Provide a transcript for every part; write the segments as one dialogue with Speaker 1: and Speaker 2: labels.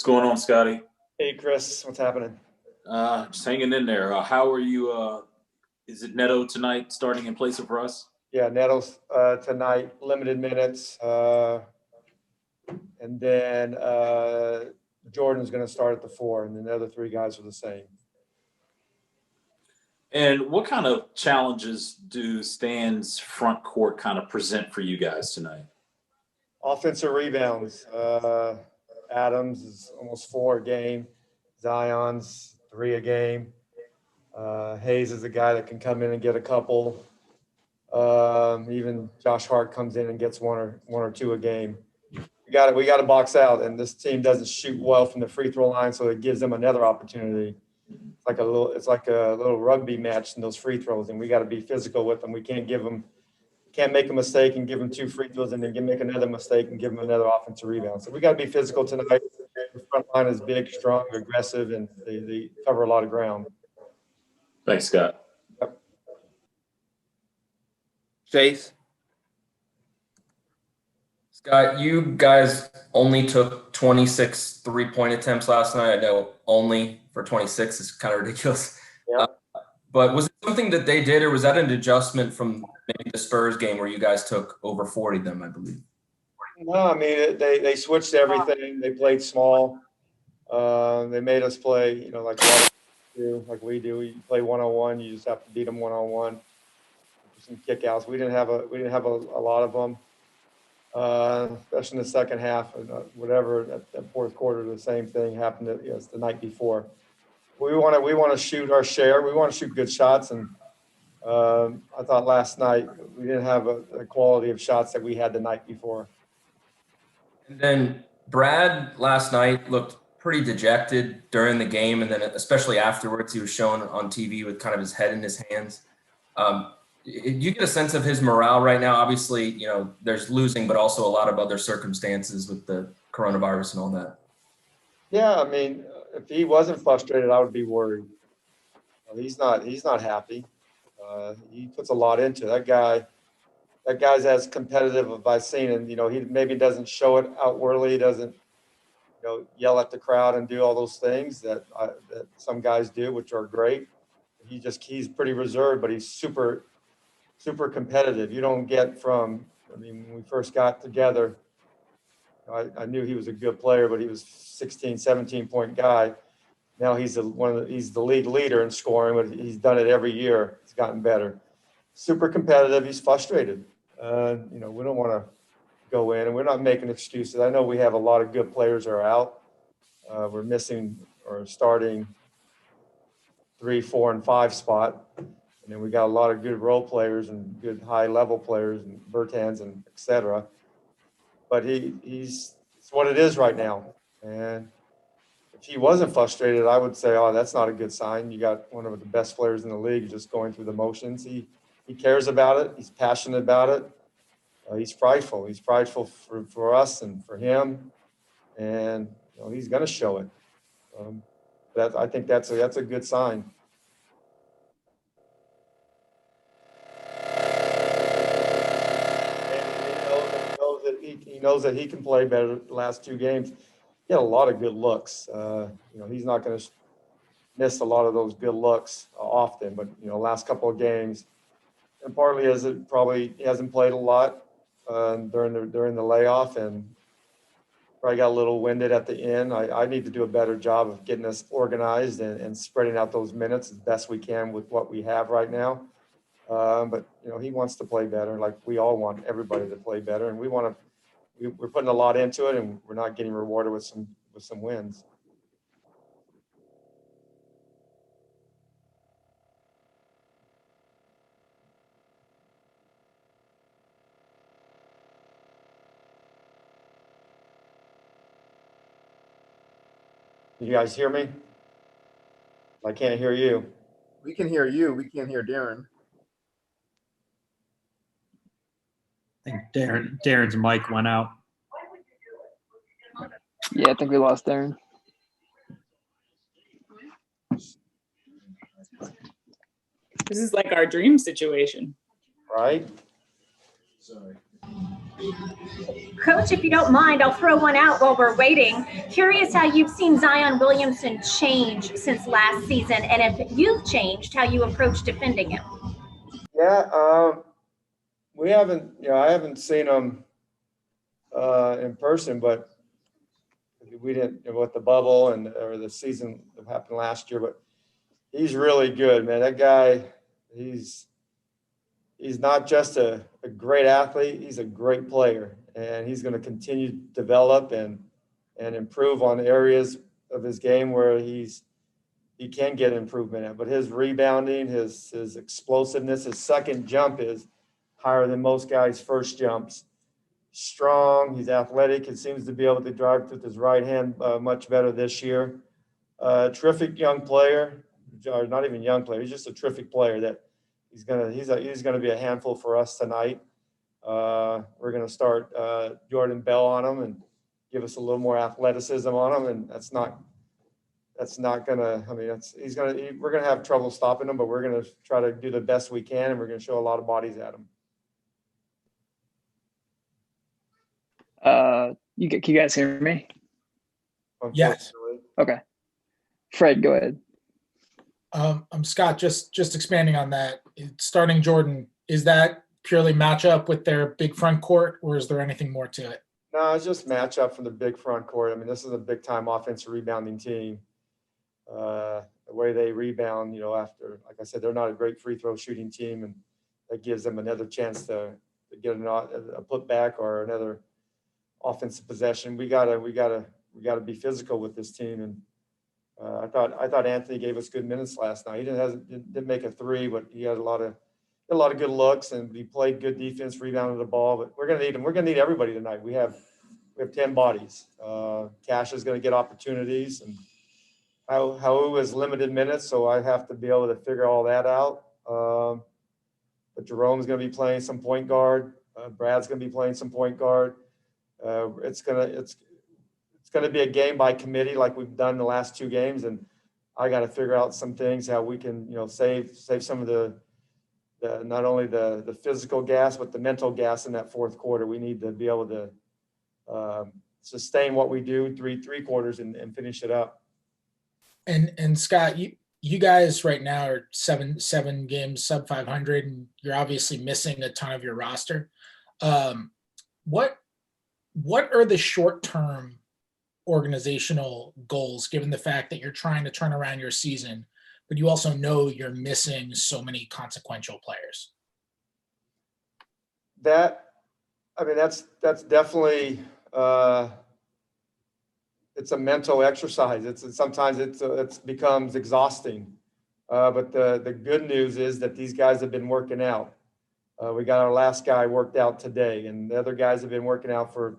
Speaker 1: What's going on, Scotty?
Speaker 2: Hey, Chris, what's happening?
Speaker 1: Just hanging in there. How are you? Is it Neto tonight starting in place of Russ?
Speaker 2: Yeah, Nettles tonight, limited minutes. And then Jordan's going to start at the 4, and then the other 3 guys are the same.
Speaker 1: And what kind of challenges do Stan's front court kind of present for you guys tonight?
Speaker 2: Offensive rebounds. Adams is almost 4 a game. Zion's 3 a game. Hayes is a guy that can come in and get a couple. Even Josh Hart comes in and gets one or two a game. We got to box out, and this team doesn't shoot well from the free throw line, so it gives them another opportunity. It's like a little rugby match in those free throws, and we got to be physical with them. We can't make a mistake and give them 2 free throws and then make another mistake and give them another offensive rebound. So we got to be physical tonight. The front line is big, strong, aggressive, and they cover a lot of ground.
Speaker 1: Thanks, Scott.
Speaker 2: Yep.
Speaker 3: Chase?
Speaker 4: Scott, you guys only took 26 three-point attempts last night. I know only for 26 is kind of ridiculous.
Speaker 2: Yeah.
Speaker 4: But was it something that they did, or was that an adjustment from maybe the Spurs game where you guys took over 40 of them, I believe?
Speaker 2: No, I mean, they switched everything. They played small. They made us play, like we do. You play one-on-one. You just have to beat them one-on-one. Some kickouts. We didn't have a lot of them. Especially in the second half, whatever that fourth quarter, the same thing happened the night before. We want to shoot our share. We want to shoot good shots, and I thought last night we didn't have a quality of shots that we had the night before.
Speaker 4: And then Brad last night looked pretty dejected during the game, and then especially afterwards, he was shown on TV with kind of his head in his hands. You get a sense of his morale right now. Obviously, there's losing, but also a lot of other circumstances with the coronavirus and all that.
Speaker 2: Yeah, I mean, if he wasn't frustrated, I would be worried. He's not happy. He puts a lot into it. That guy's as competitive as I've seen, and he maybe doesn't show it outwardly. He doesn't, yell at the crowd and do all those things that some guys do, which are great. He's pretty reserved, but he's super competitive. You don't get from, when we first got together, I knew he was a good player, but he was 16, 17-point guy. Now he's the league leader in scoring, but he's done it every year. It's gotten better. Super competitive. He's frustrated. We don't want to go in, and we're not making excuses. I know we have a lot of good players that are out. We're missing or starting 3, 4, and 5 spot. And then we got a lot of good role players and good high-level players and Bertans and et cetera. But it's what it is right now. And if he wasn't frustrated, I would say, oh, that's not a good sign. You got one of the best players in the league just going through the motions. He cares about it. He's passionate about it. He's prideful. He's prideful for us and for him. And he's going to show it. I think that's a good sign. He knows that he can play better the last 2 games. He had a lot of good looks. He's not going to miss a lot of those good looks often, but last couple of games, and partly as it probably he hasn't played a lot during the layoff, and probably got a little winded at the end. I need to do a better job of getting us organized and spreading out those minutes as best we can with what we have right now. But he wants to play better, like we all want everybody to play better, and we're putting a lot into it, and we're not getting rewarded with some wins. You guys hear me? I can't hear you.
Speaker 3: We can hear you. We can't hear Darren.
Speaker 5: I think Darren's mic went out.
Speaker 6: Yeah, I think we lost Darren.
Speaker 7: This is like our dream situation.
Speaker 2: Right?
Speaker 1: Sorry.
Speaker 7: Coach, if you don't mind, I'll throw one out while we're waiting. Curious how you've seen Zion Williamson change since last season, and if you've changed how you approach defending him.
Speaker 2: Yeah, we haven't, I haven't seen him in person, but we didn't, with the bubble or the season that happened last year, but he's really good, man. That guy, he's not just a great athlete, he's a great player, and he's going to continue to develop and improve on areas of his game where he can get improvement at. But his rebounding, his explosiveness, his second jump is higher than most guys' first jumps. Strong, he's athletic, he seems to be able to drive with his right hand much better this year. Terrific young player, or not even young player, he's just a terrific player that he's gonna be a handful for us tonight. We're gonna start Jordan Bell on him and give us a little more athleticism on him, and that's not gonna. I mean, we're gonna have trouble stopping him, but we're gonna try to do the best we can, and we're gonna show a lot of bodies at him.
Speaker 6: Can you guys hear me?
Speaker 8: Yes.
Speaker 6: Okay. Fred, go ahead.
Speaker 8: I'm Scott, just expanding on that. Starting Jordan, is that purely matchup with their big front court, or is there anything more to it?
Speaker 2: No, it's just matchup from the big front court. I mean, this is a big time offensive rebounding team. The way they rebound, after, like I said, they're not a great free throw shooting team, and that gives them another chance to get a putback or another offensive possession. We gotta be physical with this team, and I thought Anthony gave us good minutes last night. He didn't make a three, but he had a lot of good looks, and he played good defense, rebounded the ball. But we're gonna need him. We're gonna need everybody tonight. We have 10 bodies. Cash is gonna get opportunities, and how was limited minutes, so I have to be able to figure all that out. But Jerome's gonna be playing some point guard. Brad's gonna be playing some point guard. It's gonna be a game by committee like we've done the last two games, and I got to figure out some things how we can save some of the not only the physical gas but the mental gas in that fourth quarter. We need to be able to sustain what we do three quarters and finish it up.
Speaker 8: And Scott, you guys right now are seven games sub 500, and you're obviously missing a ton of your roster. What are the short-term organizational goals, given the fact that you're trying to turn around your season, but you also know you're missing so many consequential players?
Speaker 2: That's definitely it's a mental exercise. Sometimes it becomes exhausting, but the good news is that these guys have been working out. We got our last guy worked out today, and the other guys have been working out for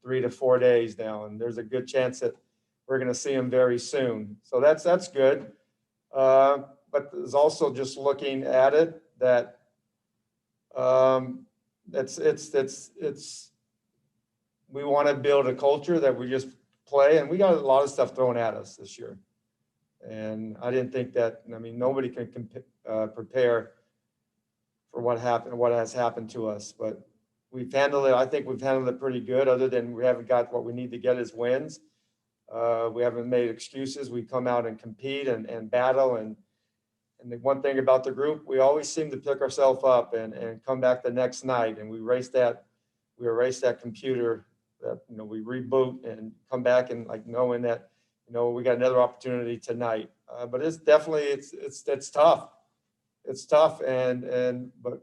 Speaker 2: 3 to 4 days now, and there's a good chance that we're going to see them very soon. So that's good. But there's also just looking at it that we want to build a culture that we just play, and we got a lot of stuff thrown at us this year. And I didn't think that. I mean, nobody can prepare for what has happened to us, but we've handled it. I think we've handled it pretty good, other than we haven't got what we need to get as wins. We haven't made excuses. We come out and compete and battle. And the one thing about the group, we always seem to pick ourselves up and come back the next night. And we erase that computer, that, we reboot and come back and knowing that, we got another opportunity tonight. But it's definitely, it's tough. It's tough. But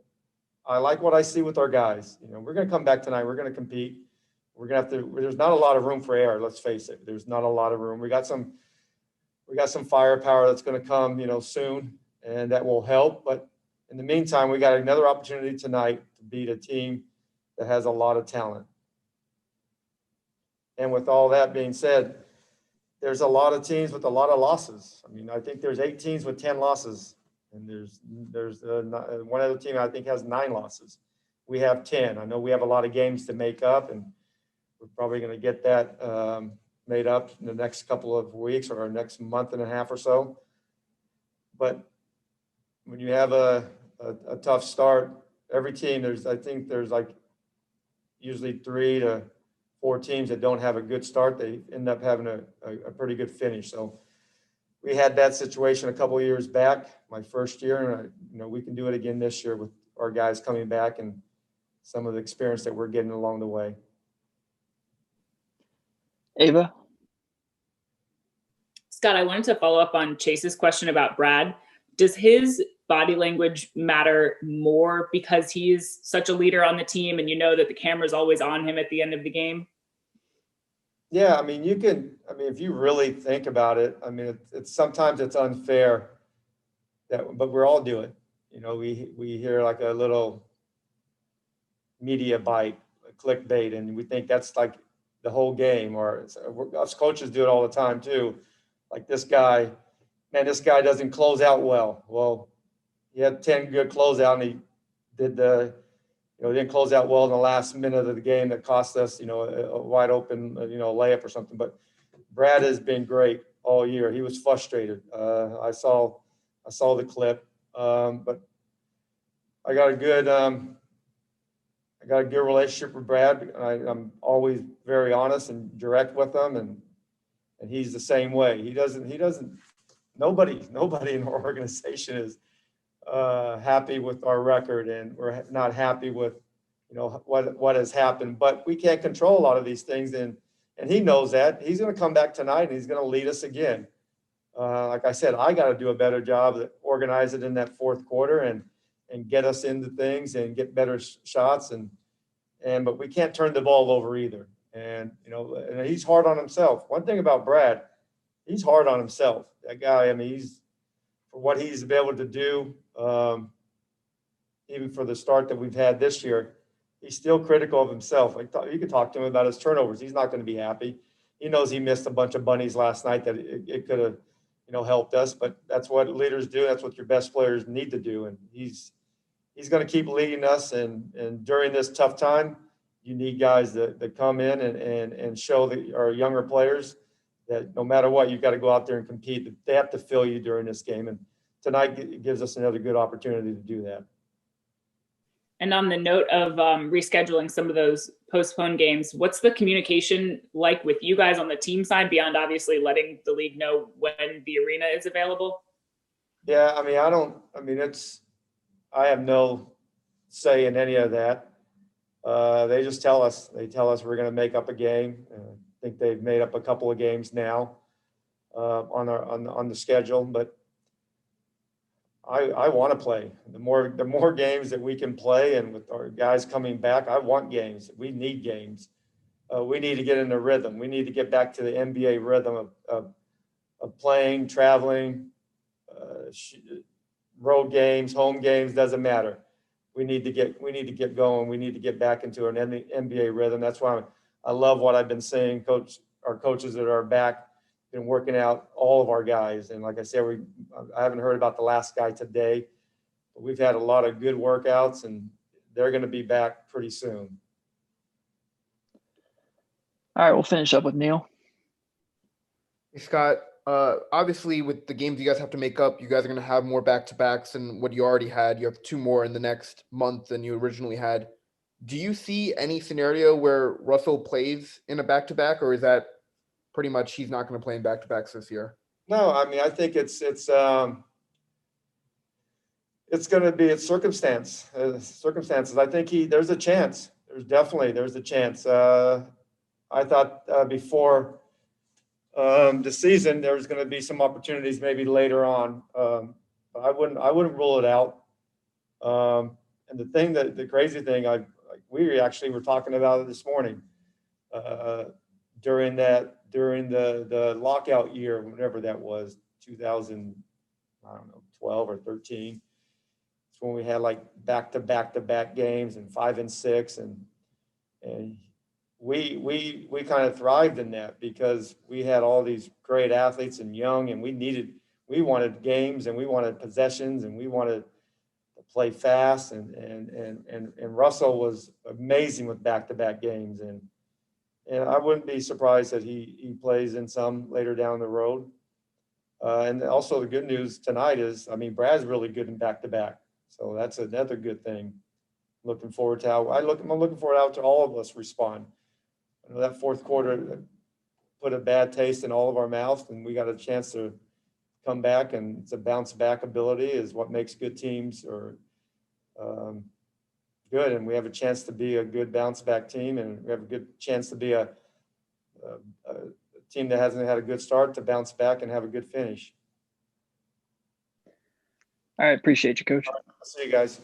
Speaker 2: I like what I see with our guys. We're going to come back tonight. We're going to compete. We're going to have to, there's not a lot of room for error. Let's face it. There's not a lot of room. We got some firepower that's going to come, soon, and that will help. But in the meantime, we got another opportunity tonight to beat a team that has a lot of talent. And with all that being said, there's a lot of teams with a lot of losses. I mean, I think there's 8 teams with 10 losses. And there's one other team I think has 9 losses. We have 10. I know we have a lot of games to make up, and we're probably going to get that made up in the next couple of weeks or next month and a half or so. But when you have a tough start, every team, I think there's usually 3 to 4 teams that don't have a good start, they end up having a pretty good finish. So we had that situation a couple of years back, my first year, and we can do it again this year with our guys coming back and some of the experience that we're getting along the way.
Speaker 6: Ava?
Speaker 9: Scott, I wanted to follow up on Chase's question about Brad. Does his body language matter more because he's such a leader on the team and you know that the camera's always on him at the end of the game?
Speaker 2: Yeah, I mean, if you really think about it, I mean, it's sometimes it's unfair but we're all doing it. We hear like a little media bite, a clickbait, and we think that's like the whole game, or us coaches do it all the time too. Like this guy doesn't close out well. Well, he had 10 good closeout and he did didn't close out well in the last minute of the game that cost us, a wide open, layup or something. But Brad has been great all year. He was frustrated. I saw the clip, but I got a good relationship with Brad. I'm always very honest and direct with him, and he's the same way. Nobody in our organization is happy with our record, and we're not happy with what has happened. But we can't control a lot of these things, and he knows that. He's going to come back tonight and he's going to lead us again. Like I said, I got to do a better job to organize it in that fourth quarter and get us into things and get better shots, but we can't turn the ball over either. And and he's hard on himself. One thing about Brad, he's hard on himself. That guy, I mean, for what he's been able to do, even for the start that we've had this year, he's still critical of himself. You can talk to him about his turnovers. He's not going to be happy. He knows he missed a bunch of bunnies last night that it could have, helped us. But that's what leaders do. That's what your best players need to do. And he's going to keep leading us. And during this tough time, you need guys that come in and show our younger players that no matter what, you've got to go out there and compete. They have to feel you during this game. And tonight gives us another good opportunity to do that.
Speaker 9: And on the note of rescheduling some of those postponed games, what's the communication like with you guys on the team side beyond obviously letting the league know when the arena is available?
Speaker 2: Yeah, I have no say in any of that. They just tell us we're going to make up a game. I think they've made up a couple of games now on the schedule, but I want to play. The more games that we can play, and with our guys coming back, I want games. We need games. We need to get in the rhythm. We need to get back to the NBA rhythm of playing, traveling, road games, home games, doesn't matter. We need to get going. We need to get back into an NBA rhythm. That's why I love what I've been seeing. Our coaches that are back, been working out all of our guys. And like I said, I haven't heard about the last guy today, but we've had a lot of good workouts, and they're going to be back pretty soon.
Speaker 6: All right, we'll finish up with Neil.
Speaker 3: Hey, Scott, obviously with the games you guys have to make up, you guys are going to have more back-to-backs than what you already had. You have 2 more in the next month than you originally had. Do you see any scenario where Russell plays in a back-to-back, or is that pretty much he's not going to play in back-to-backs this year?
Speaker 2: No, I mean, I think it's going to be circumstances. I think there's a chance. There's a chance. I thought before the season there was going to be some opportunities maybe later on. But I wouldn't rule it out. And the crazy thing, we actually were talking about it this morning during the lockout year, whenever that was, 2012 or 13. It's when we had like back-to-back games and 5 and 6, and we kind of thrived in that because we had all these great athletes and young, and we wanted games, and we wanted possessions, and we wanted to play fast, and Russell was amazing with back-to-back games, and I wouldn't be surprised that he plays in some later down the road. And also the good news tonight is, I mean, Brad's really good in back-to-back, so that's another good thing. looking forward to how I'm looking forward to all of us respond. I know that fourth quarter put a bad taste in all of our mouths, and we got a chance to come back, and it's a bounce back ability is what makes good teams or good. And we have a chance to be a good bounce back team, and we have a good chance to be a team that hasn't had a good start to bounce back and have a good finish.
Speaker 6: All right, appreciate you, Coach.
Speaker 2: I'll see you guys.